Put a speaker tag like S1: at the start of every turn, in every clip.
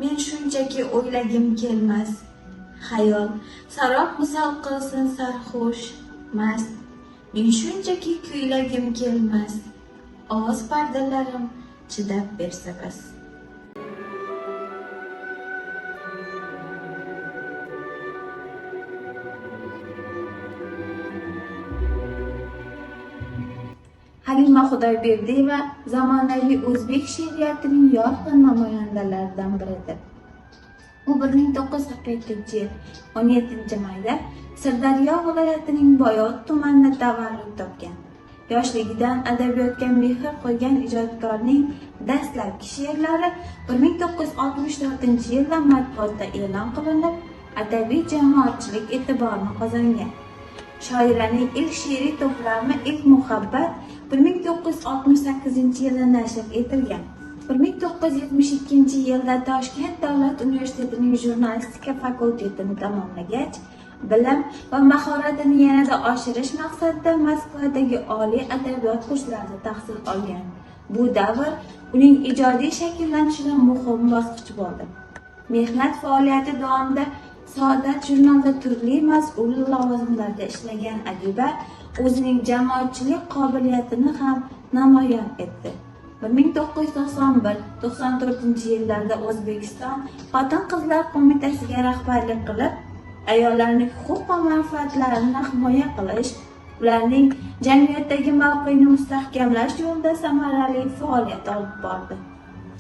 S1: men shunchaki o'ylagim kelmas. Xayol sarob misol qilsin sarxush, mast. Men shunchaki kuylagim kelmas. Oz pardalarim chidab bersa bas. Halima Xudoyberdiyeva zamonaviy o'zbek she'riyatining yorqin namoyandalaridan biridir. U 1947-yil 17-mayda Sirdaryo viloyatining Boyot tumanida tavallud topgan. Yoshligidan adabiyotga mehr qo'ygan ijodkorning dastlabki she'rlari 1964-yilda matbuotda e'lon qilinib, adabiy jamoatchilik e'tiborini qozongan. Shoiraning ilk she'riy to'plami Ilk muhabbat 1968-yilda nashr etilgan. 1972-yilda Toshkent davlat universitetining jurnalistika fakultetini tamomlagach, bilim va mahoratini yanada oshirish maqsadida Moskvadagi oliy adabiyot kurslarida tahsil olgan. Bu davr uning ijodiy shakllanishida muhim bosqich bo'ldi. Mehnat faoliyati davomida Saodat jurnalida turli mas'ul lavozimlarda ishlagan adiba o'zining jamoatchilik qobiliyatini ham namoyon etdi. 1991-94-yillarda O'zbekiston Xotin-qizlar qo'mitasiga rahbarlik qilib, ayollarning huquq va manfaatlarini himoya qilish, ularning jamiyatdagi mavqeini mustahkamlash yo'lida samarali faoliyat olib bordi.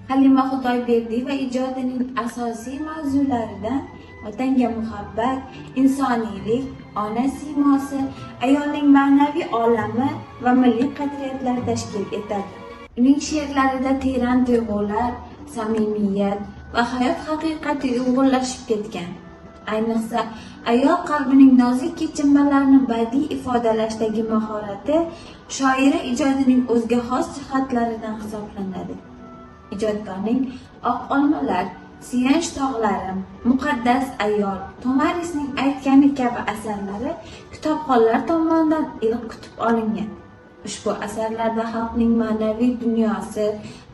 S1: Halima Xudoyberdiyeva ijodining asosiy mavzularidan vatanga muhabbat, insoniylik, ona siymosi, ayolning ma'naviy olami va milliy qadriyatlar tashkil etadi. Uning she'rlarida teran tuyg'ular, samimiyat va hayot haqiqati uyg'unlashib ketgan. Ayniqsa, ayol qalbining nozik kechinmalarini badiiy ifodalashdagi mahorati shoira ijodining o'ziga xos jihatlaridan hisoblanadi. Ijodkorning Oq olmalar, Suyanch tog'larim, Muqaddas ayol, Tomarisning aytgani kabi asarlari kitobxonlar tomonidan iliq kutib olingan. Ushbu asarlarda xalqning ma'naviy dunyosi,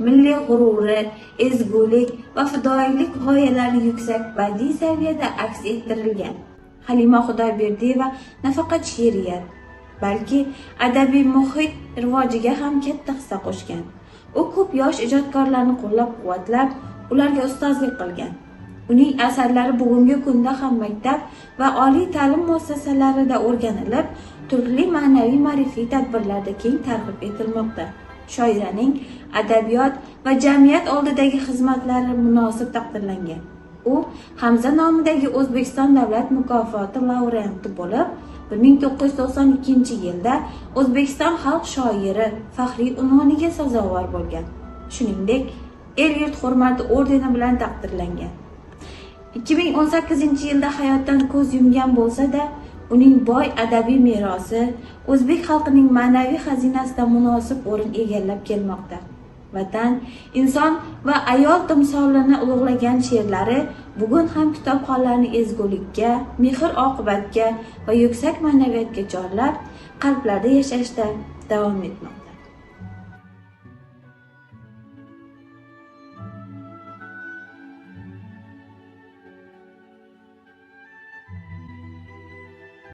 S1: milliy g'ururi, ezgulik va fidoyilik g'oyalari yuksak badiiy saviyada aks ettirilgan. Halima Xudoyberdiyeva nafaqat she'riyat, balki adabiy muhit rivojiga ham katta hissa qo'shgan. U ko'p yosh ijodkorlarni qo'llab-quvvatlab, ularga ustozlik qilgan. Uning asarlari bugungi kunda ham maktab va oliy ta'lim muassasalarida o'rganilib, turli ma'naviy ma'rifiy tadbirlarda keng targ'ib etilmoqda. Shoiraning adabiyot va jamiyat oldidagi xizmatlari munosib taqdirlangan. U Hamza nomidagi O'zbekiston davlat mukofoti laureati bo'lib, 1992-yilda O'zbekiston xalq shoiri faxriy unvoniga sazovor bo'lgan. Shuningdek, El-yurt hurmati ordeni bilan taqdirlangan. 2018-yilda hayotdan ko'z yumgan bo'lsa-da, uning boy adabiy merosi o'zbek xalqining ma'naviy xazinasida munosib o'rin egallab kelmoqda. Vatan, inson va ayol timsolini ulug'lagan she'rlari bugun ham kitobxonlarni ezgulikka, mehr-oqibatga va yuksak ma'naviyatga chorlab, qalblarda yashashda davom etmoqda.